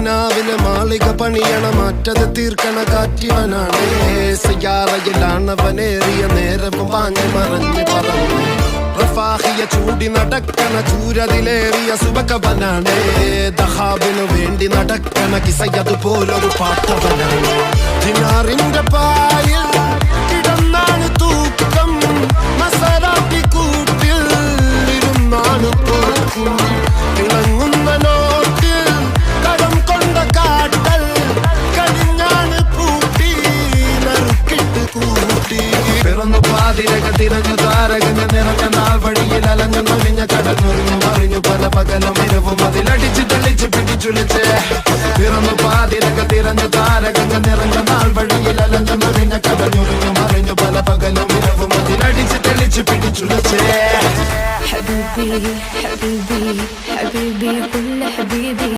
കിനാവിലെ മാളിക പണിയണ മാറ്റത് തീർക്കണ കാറ്റിവനാണ് സയ്യാറയിലാണവനേറിയ നേരവും പാഞ്ഞു മറഞ്ഞു പറന്നു റഫാഹിയ ചൂടി നടക്കണ ചൂരതിലേറിയ സുബകവനാണ് ദഹാബിനു വേണ്ടി നടക്കണ കിസയതുപോലൊരു പാട്ടവനാണ് ദിനാറിന്റെ പായിൽ കിടന്നാണ് തൂക്കം മസറാത്തി കൂട്ടിൽ ഇരുന്നാണ് പോക്കും തിളങ്ങുന്ന നോട്ടിൽ കടം കൊണ്ട കാട്ടൽ കഴിഞ്ഞാണ് പൂട്ടി നറുക്കിട്ട് കൂട്ടി പിറന്നു പാതിരക തിരഞ്ഞു താരകഞ്ഞ നിറഞ്ഞ നാൾ വഴിയിൽ അലഞ്ഞു നൊഴിഞ്ഞ കടന്നുറിഞ്ഞു മറിഞ്ഞു പല പകലും ഇരവും അതിലടിച്ച് തെളിച്ച് പിടിച്ചുലിച്ച് പിറന്നു പാതിരക തിരഞ്ഞു താരകഞ്ഞ നിറഞ്ഞ നാൾ വഴിയിൽ അലഞ്ഞു നൊഴിഞ്ഞ കടന്നുറിഞ്ഞു മറിഞ്ഞു പല പകലും ഇരവും അതിലടിച്ച് തെളിച്ച് പിടിച്ചുലിച്ച് حبيبي حبيبي حبيبي كل حبيبي